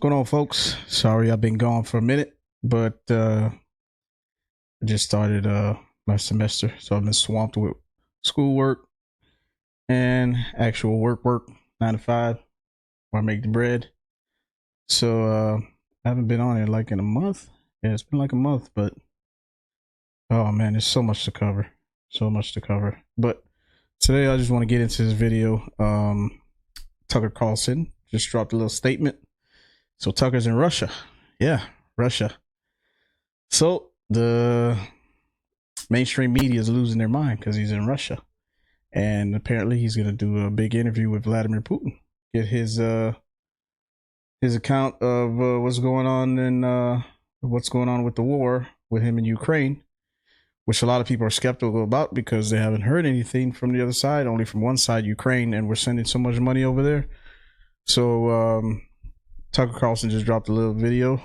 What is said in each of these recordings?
going on, folks? Sorry I've been gone for a minute, but I just started my semester, so I've been swamped with schoolwork and actual work 9 to 5 where I make the bread. So I haven't been on it like in a month. Yeah, it's been like a month, but oh man, there's so much to cover. But today I just want to get into this video. Tucker Carlson just dropped a little statement. So Tucker's in Russia. Yeah, Russia. So the mainstream media is losing their mind because he's in Russia. And apparently he's going to do a big interview with Vladimir Putin. Get his account of what's going on with the war with him in Ukraine, which a lot of people are skeptical about because they haven't heard anything from the other side, only from one side, Ukraine, and we're sending so much money over there. So Tucker Carlson just dropped a little video,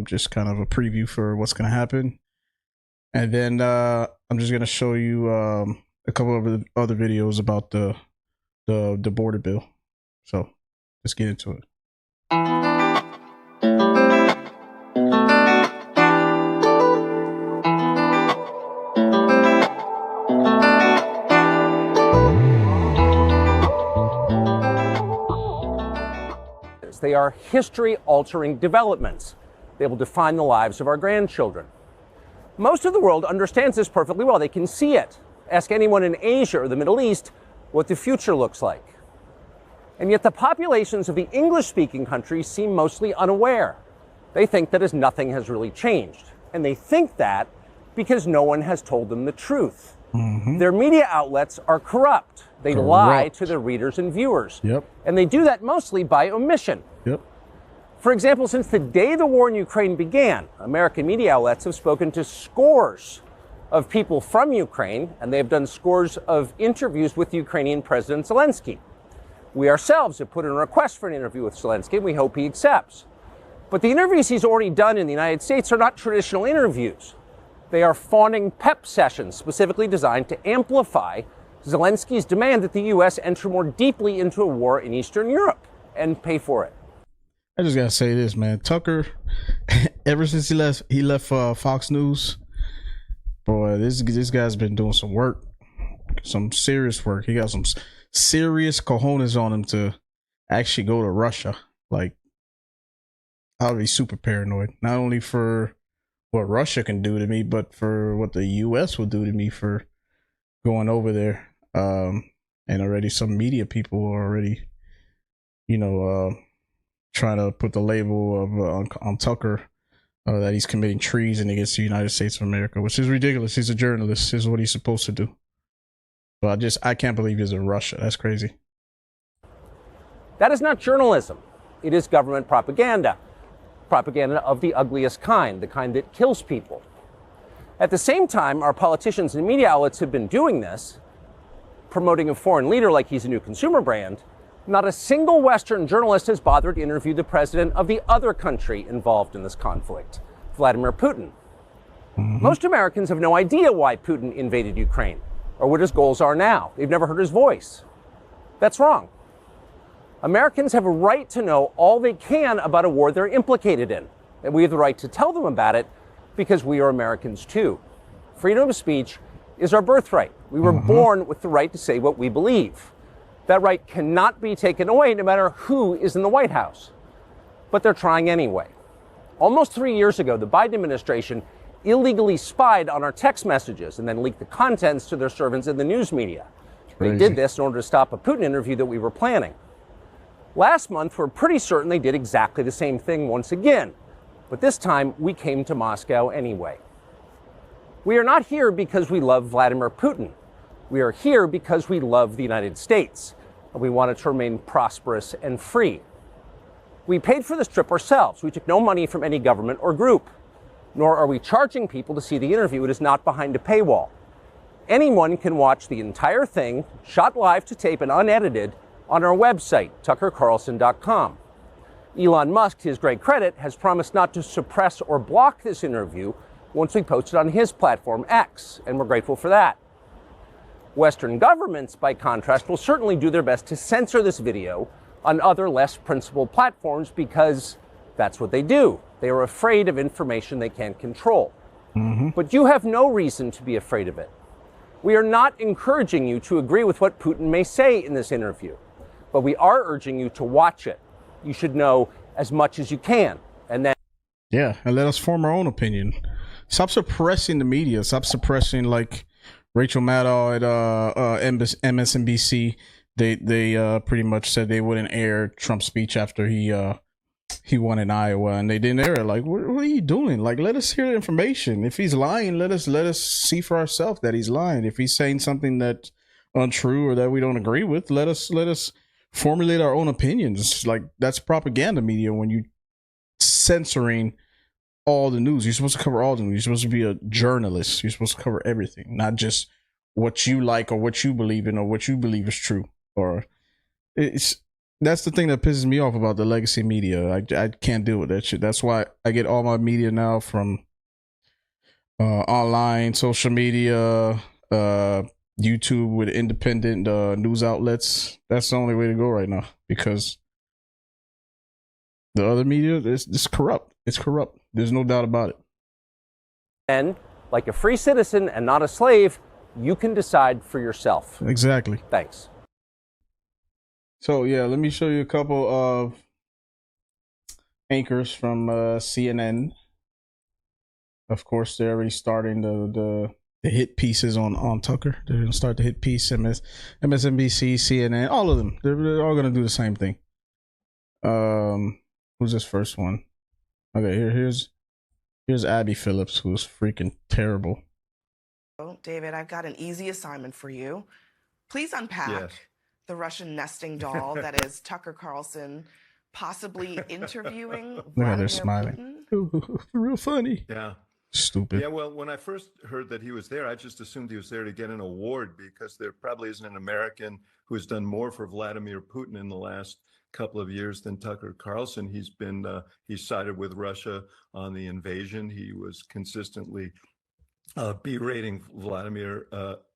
just kind of a preview for what's going to happen. And then I'm just going to show you a couple of other videos about the border bill. So let's get into it. They are history-altering developments. They will define the lives of our grandchildren. Most of the world understands this perfectly well. They can see it. Ask anyone in Asia or the Middle East what the future looks like. And yet the populations of the English-speaking countries seem mostly unaware. They think that as nothing has really changed. And they think that because no one has told them the truth. Mm-hmm. Their media outlets are corrupt. They lie to their readers and viewers. Yep. And they do that mostly by omission. Yep. For example, since the day the war in Ukraine began, American media outlets have spoken to scores of people from Ukraine, and they have done scores of interviews with Ukrainian President Zelensky. We ourselves have put in a request for an interview with Zelensky, and we hope he accepts. But the interviews he's already done in the United States are not traditional interviews. They are fawning pep sessions specifically designed to amplify Zelensky's demand that the U.S. enter more deeply into a war in Eastern Europe and pay for it. I just gotta say this, man. Tucker, ever since he left Fox News, boy, this guy's been doing some work, some serious work. He got some serious cojones on him to actually go to Russia. Like, I would be super paranoid, not only for what Russia can do to me, but for what the U.S. will do to me for going over there. And already some media people are already, trying to put the label of on Tucker that he's committing treason against the United States of America, which is ridiculous. He's a journalist. This is what he's supposed to do. But I can't believe he's in Russia. That's crazy. That is not journalism. It is government propaganda. Propaganda of the ugliest kind, the kind that kills people. At the same time, our politicians and media outlets have been doing this, promoting a foreign leader like he's a new consumer brand. Not a single Western journalist has bothered to interview the president of the other country involved in this conflict, Vladimir Putin. Mm-hmm. Most Americans have no idea why Putin invaded Ukraine or what his goals are now. They've never heard his voice. That's wrong. Americans have a right to know all they can about a war they're implicated in, and we have the right to tell them about it because we are Americans too. Freedom of speech is our birthright. We were born with the right to say what we believe. That right cannot be taken away no matter who is in the White House. But they're trying anyway. Almost 3 years ago, the Biden administration illegally spied on our text messages and then leaked the contents to their servants in the news media. They did this in order to stop a Putin interview that we were planning. Last month, we're pretty certain they did exactly the same thing once again. But this time, we came to Moscow anyway. We are not here because we love Vladimir Putin. We are here because we love the United States, and we want it to remain prosperous and free. We paid for this trip ourselves. We took no money from any government or group, nor are we charging people to see the interview. It is not behind a paywall. Anyone can watch the entire thing, shot live to tape and unedited, on our website, tuckercarlson.com. Elon Musk, to his great credit, has promised not to suppress or block this interview once we post it on his platform, X, and we're grateful for that. Western governments, by contrast, will certainly do their best to censor this video on other less principled platforms because That's what they do. They are afraid of information they can't control. Mm-hmm. But you have no reason to be afraid of it. We are not encouraging you to agree with what Putin may say in this interview, but we are urging you to watch it. You should know as much as you can, and then and let us form our own opinion. Stop suppressing the media. Stop suppressing, like Rachel Maddow at MSNBC. They pretty much said they wouldn't air Trump's speech after he won in Iowa, and they didn't air it. Like, what are you doing? Like, let us hear the information. If he's lying, let us see for ourselves that he's lying. If he's saying something that's untrue or that we don't agree with, let us formulate our own opinions. Like, that's propaganda media when you censoring all the news. You're supposed to cover all the news. You're supposed to be a journalist. You're supposed to cover everything, not just what you like or what you believe in or what you believe is true. Or that's the thing that pisses me off about the legacy media. I can't deal with that shit. That's why I get all my media now from online, social media, YouTube with independent news outlets. That's the only way to go right now, because the other media is corrupt. It's corrupt. There's no doubt about it. And like a free citizen and not a slave, you can decide for yourself. Exactly. Thanks. So yeah, let me show you a couple of anchors from CNN. Of course, they're already starting the hit pieces on Tucker. They're gonna start the hit piece. MSNBC, CNN, all of them. They're all gonna do the same thing. Who's this first one? Okay, here's Abby Phillips, who's freaking terrible. Oh, David, I've got an easy assignment for you. Please unpack the Russian nesting doll that is Tucker Carlson possibly interviewing Look how they're Vladimir smiling. Putin. Ooh, real funny. Yeah. Stupid. Yeah, well, when I first heard that he was there, I just assumed he was there to get an award, because there probably isn't an American who has done more for Vladimir Putin in the last couple of years than Tucker Carlson. He's sided with Russia on the invasion. He was consistently berating Vladimir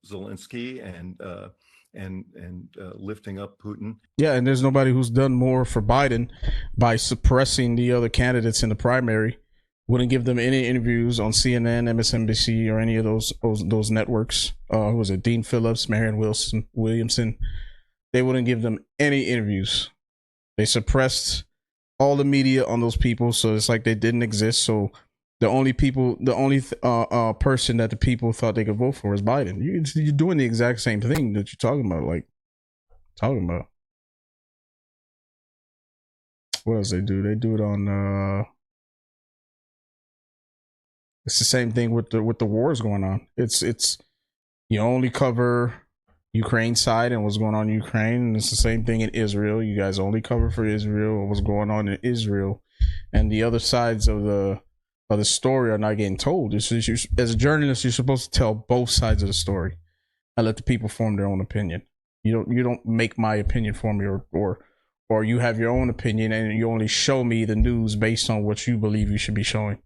Zelensky and lifting up Putin. Yeah, and there's nobody who's done more for Biden by suppressing the other candidates in the primary. Wouldn't give them any interviews on CNN, MSNBC, or any of those networks. Who was it? Dean Phillips, Marianne Williamson. They wouldn't give them any interviews. They suppressed all the media on those people, so it's like they didn't exist. So the only person that the people thought they could vote for is Biden. You're doing the exact same thing that you're talking about. What else they do? They do it on. It's the same thing with the wars going on. It's you only cover Ukraine side and what's going on in Ukraine, and it's the same thing in Israel. You guys only cover for Israel and what's going on in Israel, and the other sides of the story are not getting told. As a journalist, you're supposed to tell both sides of the story and let the people form their own opinion. You don't make my opinion for me, or you have your own opinion and you only show me the news based on what you believe you should be showing.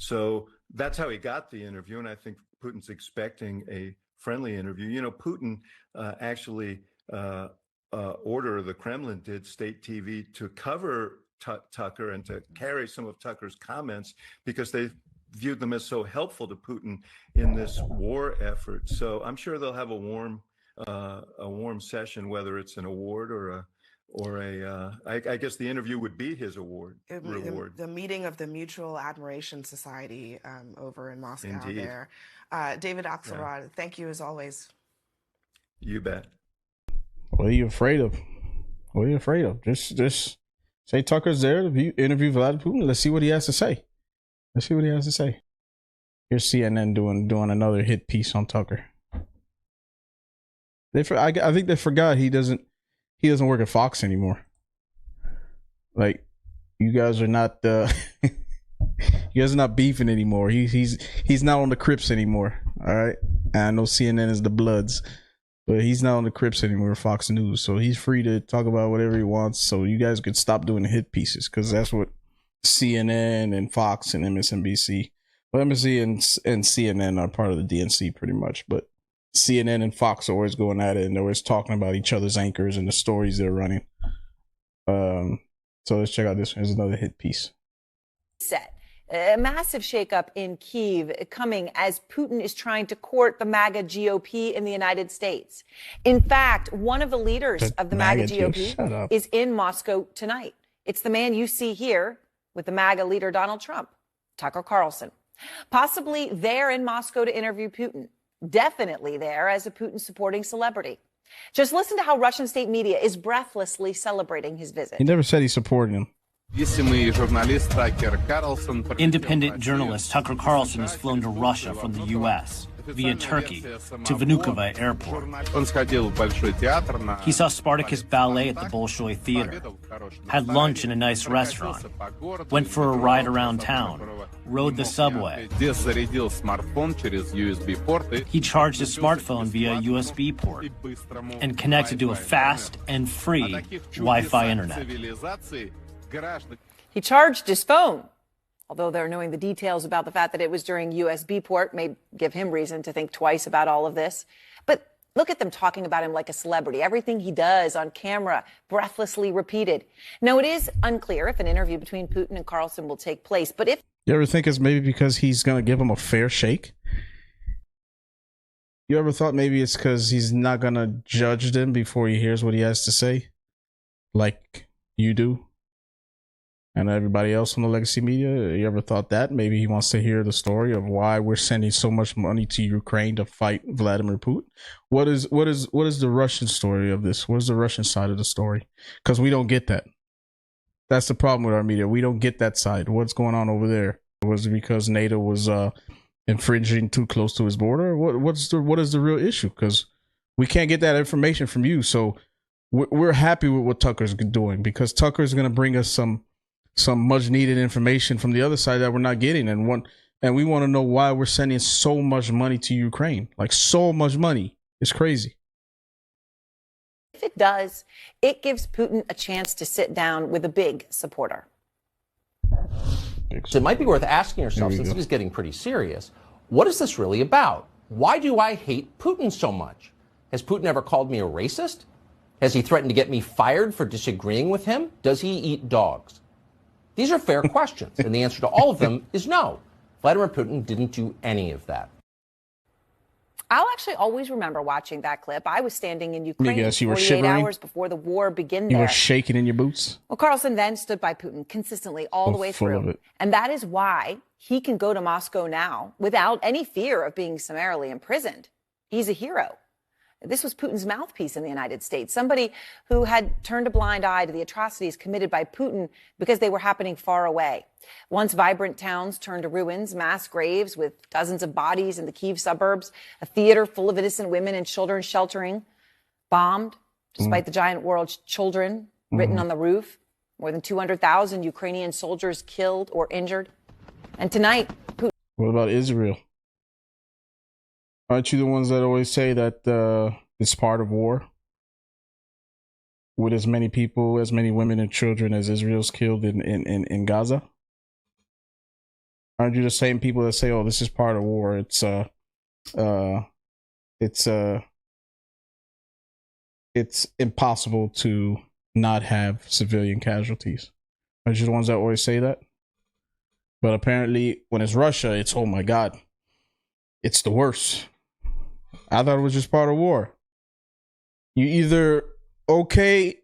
So that's how he got the interview, and I think Putin's expecting a friendly interview. You know, Putin actually ordered, the Kremlin did, state TV to cover Tucker and to carry some of Tucker's comments because they viewed them as so helpful to Putin in this war effort. So I'm sure they'll have a warm session, whether it's an award or I guess the interview would be his reward. The meeting of the Mutual Admiration Society over in Moscow. Indeed. There. David Axelrod, thank you as always. You bet. What are you afraid of? Just say Tucker's there to interview Vladimir Putin. Let's see what he has to say. Here's CNN doing another hit piece on Tucker. I think they forgot he doesn't work at Fox anymore. Like, you guys are not you guys are not beefing anymore. He's not on the Crips anymore. All right, and I know CNN is the Bloods, but he's not on the Crips anymore. Fox News, so he's free to talk about whatever he wants. So you guys could stop doing the hit pieces, because that's what CNN and Fox and MSNBC, well, MSNBC and CNN are part of the DNC pretty much, but CNN and Fox are always going at it, and they're always talking about each other's anchors and the stories they're running. So let's check out this one. Here's another hit piece. Set. A massive shakeup in Kyiv coming as Putin is trying to court the MAGA GOP in the United States. In fact, one of the leaders of the MAGA GOP is in Moscow tonight. It's the man you see here with the MAGA leader Donald Trump, Tucker Carlson. Possibly there in Moscow to interview Putin. Definitely there as a Putin-supporting celebrity. Just listen to how Russian state media is breathlessly celebrating his visit. He never said he supported him. Independent journalist Tucker Carlson has flown to Russia from the U.S. via Turkey to Vnukovo Airport. He saw Spartacus Ballet at the Bolshoi Theater, had lunch in a nice restaurant, went for a ride around town, rode the subway. He charged his smartphone via USB port and connected to a fast and free Wi-Fi internet. He charged his phone, although they're knowing the details about the fact that it was during USB port may give him reason to think twice about all of this. But look at them talking about him like a celebrity. Everything he does on camera, breathlessly repeated. Now, it is unclear if an interview between Putin and Carlson will take place, but if... You ever think it's maybe because he's going to give him a fair shake? You ever thought maybe it's because he's not going to judge them before he hears what he has to say? Like you do? And everybody else on the legacy media, you ever thought that? Maybe he wants to hear the story of why we're sending so much money to Ukraine to fight Vladimir Putin. What is the Russian story of this? What is the Russian side of the story? Because we don't get that. That's the problem with our media. We don't get that side. What's going on over there? Was it because NATO was infringing too close to his border? What is the real issue? Because we can't get that information from you. So we're happy with what Tucker's doing, because Tucker's going to bring us some much needed information from the other side that we're not getting, and we want to know why we're sending so much money to Ukraine. Like, so much money. It's crazy. If it does, it gives Putin a chance to sit down with a big supporter. So it might be worth asking yourself, since he's getting pretty serious, what is this really about? Why do I hate Putin so much? Has Putin ever called me a racist? Has he threatened to get me fired for disagreeing with him? Does he eat dogs? These are fair questions, and the answer to all of them is no. Vladimir Putin didn't do any of that. I'll actually always remember watching that clip. I was standing in Ukraine you 48 shivering? hours before the war began there. You were shaking in your boots? Well, Carlson then stood by Putin consistently all the way through. And that is why he can go to Moscow now without any fear of being summarily imprisoned. He's a hero. This was Putin's mouthpiece in the United States, somebody who had turned a blind eye to the atrocities committed by Putin because they were happening far away. Once vibrant towns turned to ruins, mass graves with dozens of bodies in the Kyiv suburbs, a theater full of innocent women and children sheltering, bombed, despite the giant world children written on the roof, more than 200,000 Ukrainian soldiers killed or injured. And tonight, Putin... What about Israel? Aren't you the ones that always say that it's part of war? With as many people, as many women and children as Israel's killed in Gaza? Aren't you the same people that say, oh, this is part of war? It's impossible to not have civilian casualties. Aren't you the ones that always say that? But apparently when it's Russia, it's, oh my God, it's the worst. I thought it was just part of war. You either okay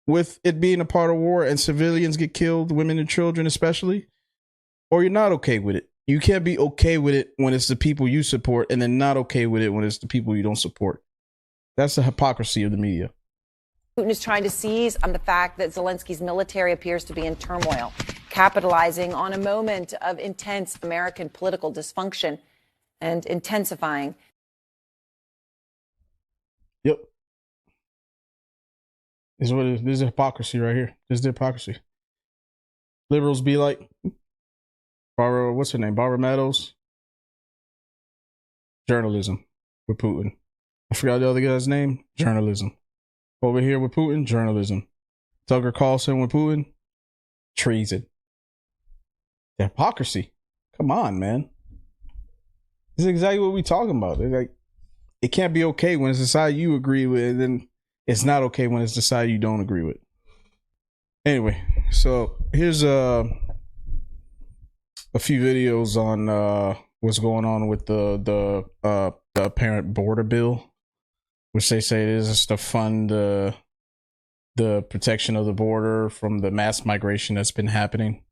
with it being a part of war and civilians get killed, women and children especially, or you're not okay with it. You can't be okay with it when it's the people you support and then not okay with it when it's the people you don't support. That's the hypocrisy of the media. Putin is trying to seize on the fact that Zelensky's military appears to be in turmoil, capitalizing on a moment of intense American political dysfunction and intensifying. Yep. This is hypocrisy right here. This is the hypocrisy. Liberals be like, Barbara, what's her name? Barbara Meadows. Journalism with Putin. I forgot the other guy's name. Journalism. Over here with Putin, journalism. Tucker Carlson with Putin, treason. The hypocrisy. Come on, man. This is exactly what we're talking about. It's like, it can't be okay when it's the side you agree with, and then it's not okay when it's the side you don't agree with. Anyway. So here's a few videos on what's going on with the apparent border bill, which they say is to fund the protection of the border from the mass migration that's been happening.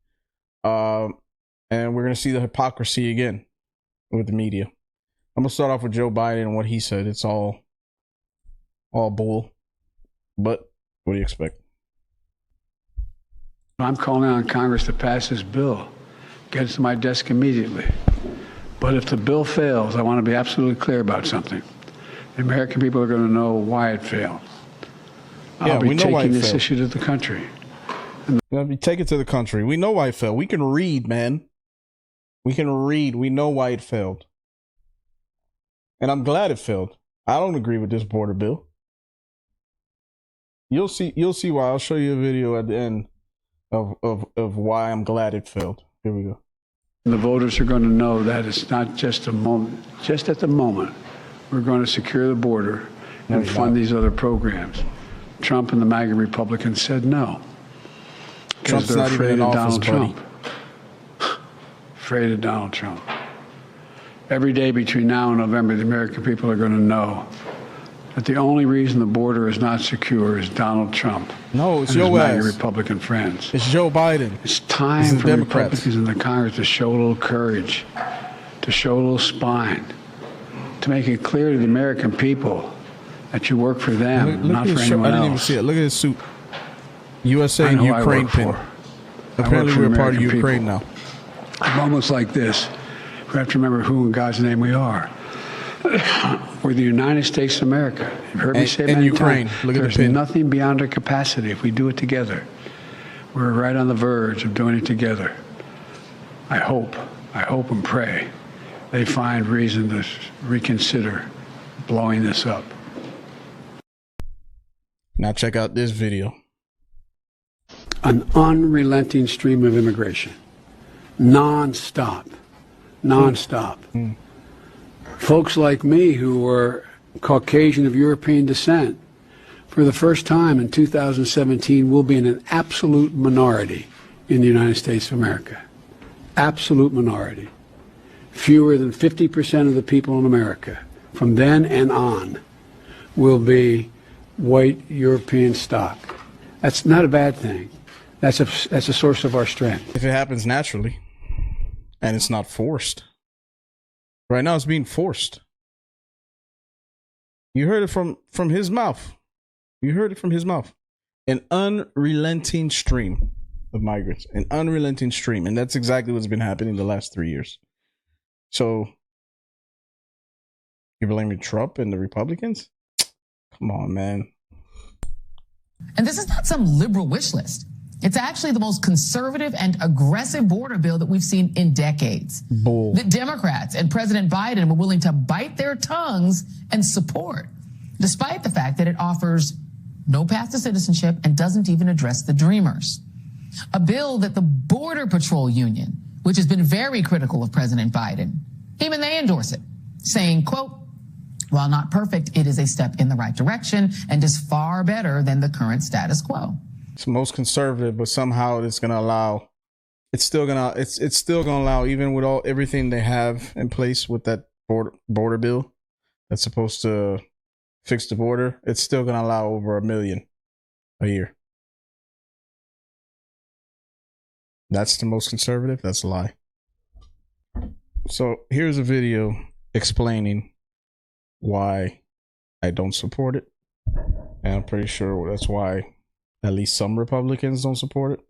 And we're gonna see the hypocrisy again with the media. I'm gonna start off with Joe Biden and what he said. It's all bull. But what do you expect? I'm calling on Congress to pass this bill. Get it to my desk immediately. But if the bill fails, I want to be absolutely clear about something. The American people are going to know why it failed. I'll be taking this issue to the country. I'll be taking it to the country. We know why it failed. We can read, man. We can read. We know why it failed. And I'm glad it failed. I don't agree with this border bill. You'll see why. I'll show you a video at the end of why I'm glad it failed. Here we go. The voters are going to know that it's not just a moment. Just at the moment, we're going to secure the border and fund these other programs. Trump and the MAGA Republicans said no. Because they're afraid of Donald Trump. Afraid of Donald Trump. Every day between now and November, the American people are going to know that the only reason the border is not secure is Donald Trump. No, it's and your his MAGA ass. Republican friends. It's Joe Biden. It's time for Republicans in the Congress to show a little courage, to show a little spine, to make it clear to the American people that you work for them, not for anyone else. I didn't even see it. Look at his suit. USA and Ukraine pin. Apparently we're part of Ukraine now. I'm almost like this. We have to remember who in God's name we are. We're the United States of America. You've heard me say many times. There's nothing beyond our capacity if we do it together. We're right on the verge of doing it together. I hope and pray they find reason to reconsider blowing this up. Now check out this video. An unrelenting stream of immigration. Non-stop. Folks like me who were Caucasian of European descent, for the first time in 2017, will be in an absolute minority in the United States of America. Absolute minority. Fewer than 50% of the people in America, from then and on, will be white European stock. That's not a bad thing. That's a source of our strength. If it happens naturally, and it's not forced. Right now it's being forced. You heard it from his mouth. You heard it from his mouth. An unrelenting stream of migrants. An unrelenting stream. And that's exactly what's been happening the last 3 years. So, you're blaming Trump and the Republicans? Come on, man. And this is not some liberal wish list. It's actually the most conservative and aggressive border bill that we've seen in decades. Bull. The Democrats and President Biden were willing to bite their tongues and support, despite the fact that it offers no path to citizenship and doesn't even address the dreamers. A bill that the Border Patrol Union, which has been very critical of President Biden, even they endorse it, saying, quote, while not perfect, it is a step in the right direction and is far better than the current status quo. It's most conservative, but somehow it's going to allow, it's still going to allow, even with everything they have in place with that border bill that's supposed to fix the border, it's still going to allow over 1 million a year. That's the most conservative? That's a lie. So here's a video explaining why I don't support it. And I'm pretty sure that's why at least some Republicans don't support it.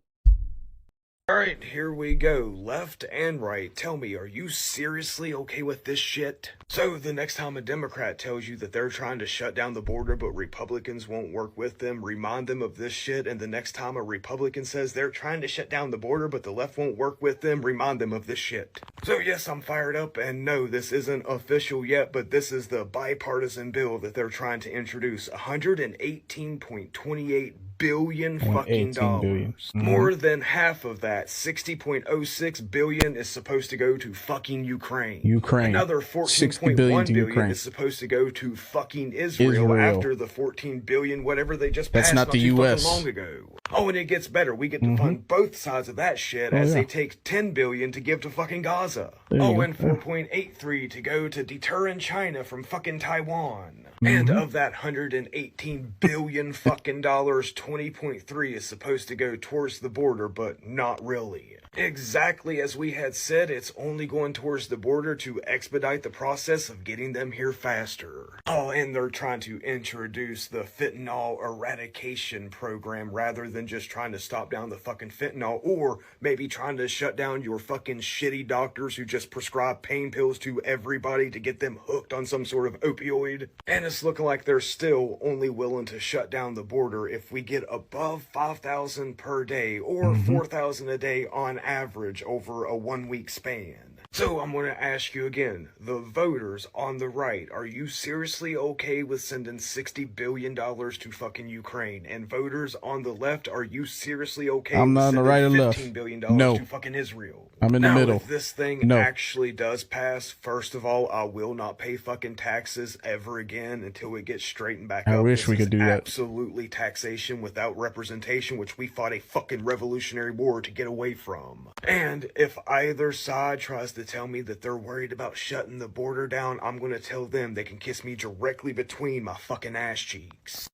All right, here we go. Left and right. Tell me, are you seriously okay with this shit? So the next time a Democrat tells you that they're trying to shut down the border but Republicans won't work with them, remind them of this shit. And the next time a Republican says they're trying to shut down the border but the left won't work with them, remind them of this shit. So yes, I'm fired up, and no, this isn't official yet, but this is the bipartisan bill that they're trying to introduce. $118.28 billion fucking dollars. More than half of that, 60.06 billion, is supposed to go to fucking Ukraine. Another 14.1 billion is supposed to go to fucking Israel after the 14 billion whatever they just passed not too fucking long ago. Oh, and it gets better. We get to fund both sides of that shit as they take 10 billion to give to fucking Gaza. And 4.83 to go to deterring China from fucking Taiwan. And of that 118 billion fucking dollars, 20.3 is supposed to go towards the border, but not really. Exactly as we had said, it's only going towards the border to expedite the process of getting them here faster. Oh, and they're trying to introduce the fentanyl eradication program rather than just trying to stop down the fucking fentanyl, or maybe trying to shut down your fucking shitty doctors who just prescribe pain pills to everybody to get them hooked on some sort of opioid. And it's looking like they're still only willing to shut down the border if we get above 5,000 per day or 4,000 a day on average over a 1 week span. So I'm going to ask you again, the voters on the right, are you seriously okay with sending $60 billion to fucking Ukraine? And voters on the left, are you seriously okay with sending $15 billion to fucking Israel? I'm in the middle. If this thing actually does pass, first of all, I will not pay fucking taxes ever again until it gets straightened back up. I wish we could do that. Absolutely taxation without representation, which we fought a fucking revolutionary war to get away from. And if either side tries to tell me that they're worried about shutting the border down, I'm going to tell them they can kiss me directly between my fucking ass cheeks.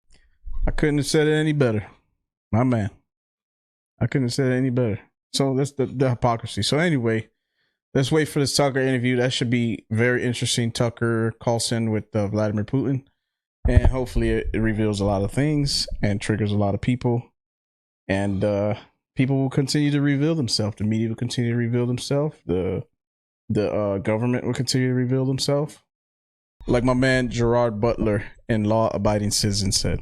I couldn't have said it any better. My man. I couldn't have said it any better. So that's the hypocrisy. So anyway, let's wait for this Tucker interview. That should be very interesting. Tucker Carlson with Vladimir Putin. And hopefully it reveals a lot of things and triggers a lot of people. And people will continue to reveal themselves. The media will continue to reveal themselves. The government will continue to reveal themselves. Like my man Gerard Butler in Law Abiding Citizen said,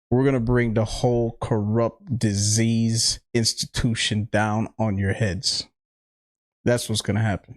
we're going to bring the whole corrupt disease institution down on your heads. That's what's going to happen.